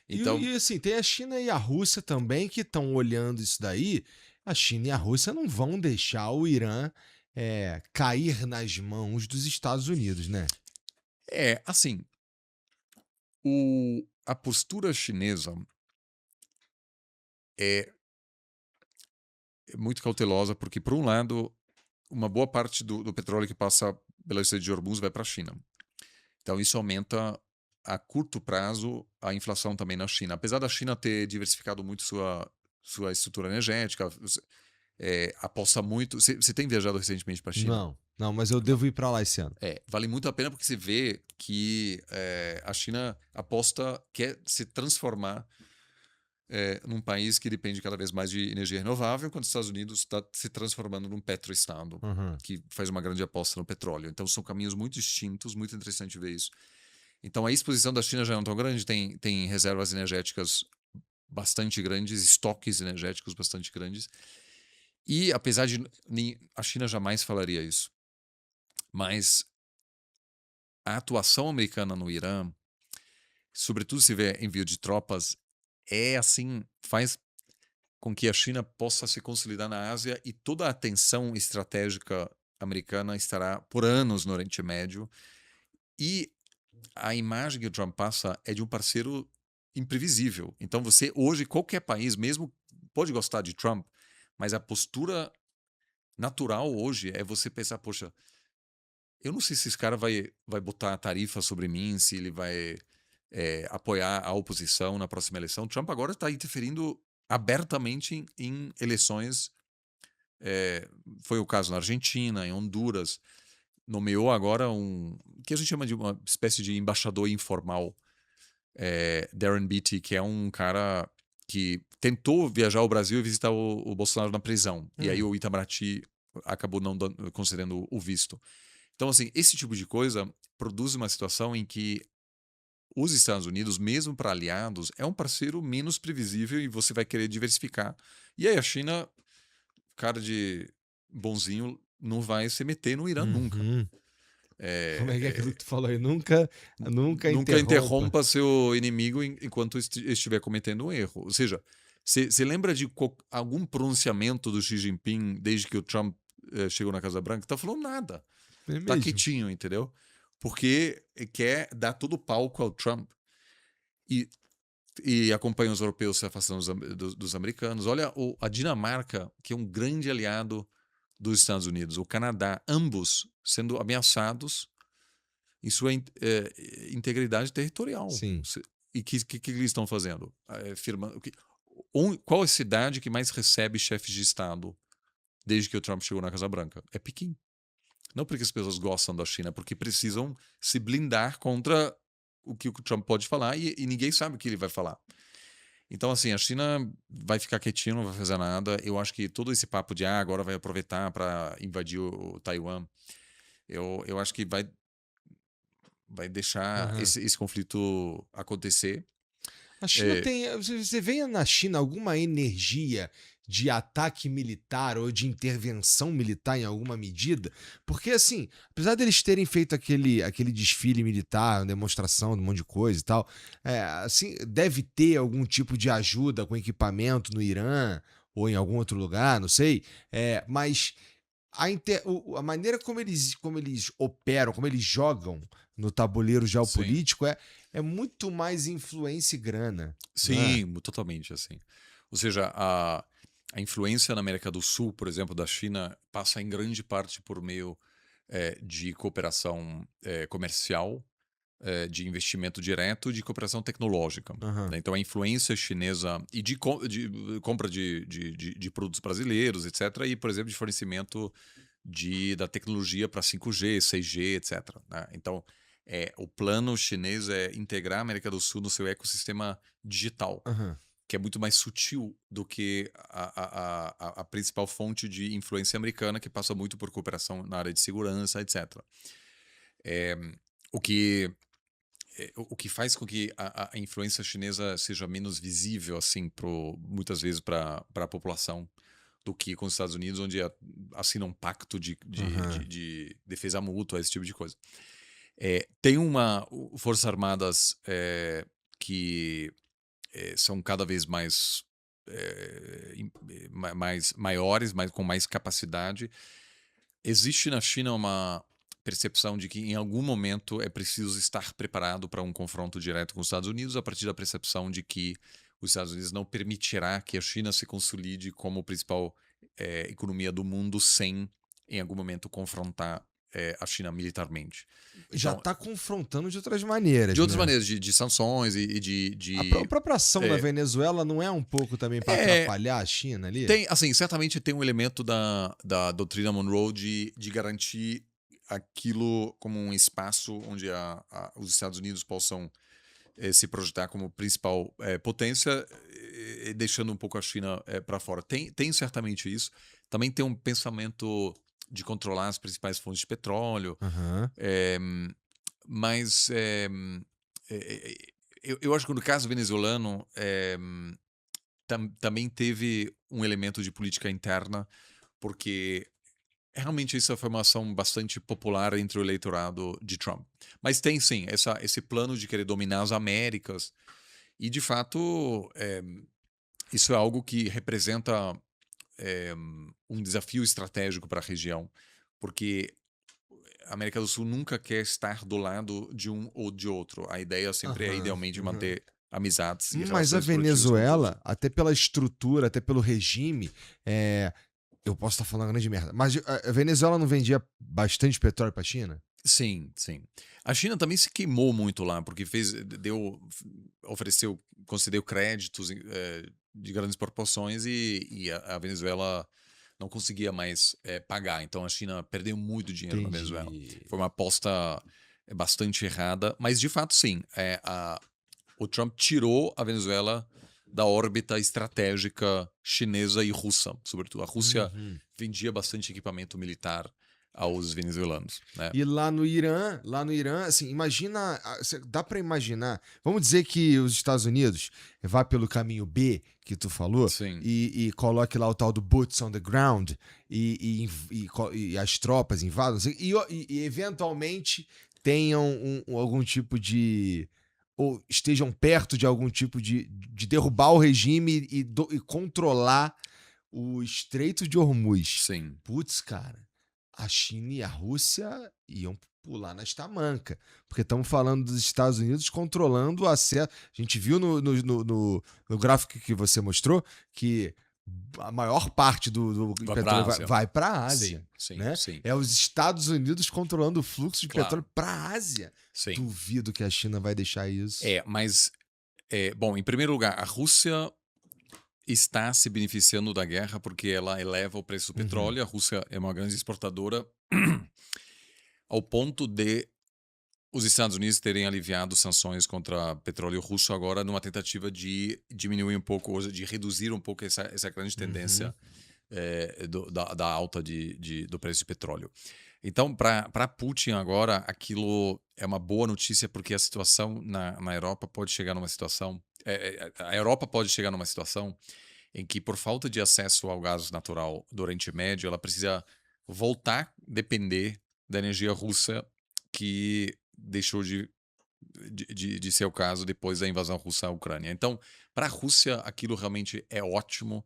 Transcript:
Então, Assim, tem a China e a Rússia também que estão olhando isso daí. A China e a Rússia não vão deixar o Irã cair nas mãos dos Estados Unidos, né? assim, a postura chinesa é muito cautelosa, porque, por um lado, uma boa parte do petróleo que passa pela Estreita de Hormuz vai para a China. Então, isso aumenta a curto prazo a inflação também na China. Apesar da China ter diversificado muito sua estrutura energética, aposta muito. Você tem viajado recentemente para a China? Não, não, mas eu Não. devo ir para lá esse ano. Vale muito a pena porque você vê que a China aposta, quer se transformar num país que depende cada vez mais de energia renovável, enquanto os Estados Unidos está se transformando num petroestado, Uhum. que faz uma grande aposta no petróleo. Então são caminhos muito distintos, muito interessante ver isso. Então a exposição da China já não é tão grande, tem reservas energéticas bastante grandes, estoques energéticos bastante grandes. E apesar de a China jamais falaria isso, mas a atuação americana no Irã, sobretudo se vê envio de tropas, assim, faz com que a China possa se consolidar na Ásia e toda a atenção estratégica americana estará por anos no Oriente Médio. E a imagem que o Trump passa é de um parceiro imprevisível. Então você, hoje, qualquer país, mesmo pode gostar de Trump, mas a postura natural hoje é você pensar, poxa, eu não sei se esse cara vai botar a tarifa sobre mim, se ele vai apoiar a oposição na próxima eleição. Trump agora está interferindo abertamente em eleições. Foi o caso na Argentina, em Honduras. Nomeou agora que a gente chama de uma espécie de embaixador informal, Darren Beatty, que é um cara que tentou viajar ao Brasil e visitar o Bolsonaro na prisão. E aí Hum. o Itamaraty acabou não concedendo o visto. Então, assim, esse tipo de coisa produz uma situação em que os Estados Unidos, mesmo para aliados, é um parceiro menos previsível e você vai querer diversificar. E aí a China, cara de bonzinho, não vai se meter no Irã nunca. Uhum. Como é que é aquilo É, que tu falou aí? Nunca nunca interrompa. interrompa seu inimigo enquanto estiver cometendo um erro. Ou seja, você lembra de algum pronunciamento do Xi Jinping desde que o Trump chegou na Casa Branca? Tá falando nada. É Tá mesmo. quietinho, entendeu? Porque quer dar todo o palco ao Trump. E, e acompanha os europeus se afastando dos americanos. Olha a Dinamarca, que é um grande aliado dos Estados Unidos, o Canadá, ambos sendo ameaçados em sua integridade territorial. Sim. E que eles estão fazendo? Qual é a cidade que mais recebe chefes de Estado desde que o Trump chegou na Casa Branca? É Pequim. Não porque as pessoas gostam da China, porque precisam se blindar contra o que o Trump pode falar e ninguém sabe o que ele vai falar. Então, assim, a China vai ficar quietinha, não vai fazer nada. Eu acho que todo esse papo de agora vai aproveitar para invadir o Taiwan, eu acho que vai deixar Aham. esse conflito acontecer. A China É, tem. Você vê na China alguma energia de ataque militar ou de intervenção militar em alguma medida? Porque, assim, apesar deles terem feito aquele desfile militar, uma demonstração de um monte de coisa e tal, assim, deve ter algum tipo de ajuda com equipamento no Irã ou em algum outro lugar, não sei. Mas a maneira como eles operam, como eles jogam no tabuleiro sim. geopolítico é muito mais influência e grana, não é? Sim, totalmente assim. Ou seja, a influência na América do Sul, por exemplo, da China, passa em grande parte por meio de cooperação comercial, de investimento direto, de cooperação tecnológica. Aham. Né? Então, a influência chinesa e de compra de produtos brasileiros, etc., e, por exemplo, de fornecimento da tecnologia para 5G, 6G, etc. Né? Então, o plano chinês é integrar a América do Sul no seu ecossistema digital, Aham. que é muito mais sutil do que a principal fonte de influência americana, que passa muito por cooperação na área de segurança, etc. É, o que o que faz com que a influência chinesa seja menos visível, assim, muitas vezes para a população, do que com os Estados Unidos, onde assina um pacto Aham. de defesa mútua, esse tipo de coisa. Tem Forças Armadas que são cada vez mais, mais maiores, com mais capacidade. Existe na China uma percepção de que em algum momento é preciso estar preparado para um confronto direto com os Estados Unidos, a partir da percepção de que os Estados Unidos não permitirá que a China se consolide como principal economia do mundo sem, em algum momento, confrontar a China militarmente. Já Então, está confrontando de outras maneiras, de outras né? maneiras, de sanções e A própria ação da Venezuela não é um pouco também para atrapalhar a China ali? Tem, assim, certamente tem um elemento da doutrina Monroe de garantir aquilo como um espaço onde os Estados Unidos possam se projetar como principal potência, deixando um pouco a China para fora. Tem certamente isso. Também tem um pensamento de controlar as principais fontes de petróleo, mas eu acho que no caso venezuelano também teve um elemento de política interna, porque realmente isso foi uma ação bastante popular entre o eleitorado de Trump. Mas tem sim esse plano de querer dominar as Américas, e de fato isso é algo que representa um desafio estratégico para a região, porque a América do Sul nunca quer estar do lado de um ou de outro. A ideia sempre é, idealmente, manter amizades e Mas a relações produtivas com Venezuela, até pela estrutura, até pelo regime, eu posso estar falando grande merda, mas a Venezuela não vendia bastante petróleo para a China? Sim, sim. A China também se queimou muito lá, porque concedeu créditos de grandes proporções, e a Venezuela não conseguia mais pagar. Então a China perdeu muito dinheiro na Venezuela. Foi uma aposta bastante errada, mas de fato sim. O Trump tirou a Venezuela da órbita estratégica chinesa e russa, sobretudo. A Rússia vendia bastante equipamento militar aos venezuelanos, né? E lá no Irã, assim, dá para imaginar, vamos dizer que os Estados Unidos vá pelo caminho B, que tu falou, Sim. e coloque lá o tal do boots on the ground, e as tropas invadam, e eventualmente tenham algum tipo de... ou estejam perto de algum tipo de derrubar o regime e controlar o Estreito de Hormuz. Sim. Putz, cara, a China e a Rússia iam pular nas tamancas, porque estamos falando dos Estados Unidos controlando o acesso. A gente viu no gráfico que você mostrou que a maior parte do petróleo vai para a Ásia. Sim, né? sim. É os Estados Unidos controlando o fluxo de petróleo para a Ásia. Sim. Duvido que a China vai deixar isso. Mas, bom, em primeiro lugar, a Rússia está se beneficiando da guerra porque ela eleva o preço do petróleo. A Rússia é uma grande exportadora, ao ponto de os Estados Unidos terem aliviado sanções contra petróleo russo agora, numa tentativa de diminuir um pouco, ou de reduzir um pouco essa grande tendência da alta do preço de petróleo. Então, para Putin agora, aquilo é uma boa notícia, porque a situação na Europa pode chegar numa situação... a Europa pode chegar numa situação em que, por falta de acesso ao gás natural do Oriente Médio, ela precisa voltar a depender da energia russa, que deixou de ser o caso depois da invasão russa à Ucrânia. Então, para a Rússia, aquilo realmente é ótimo.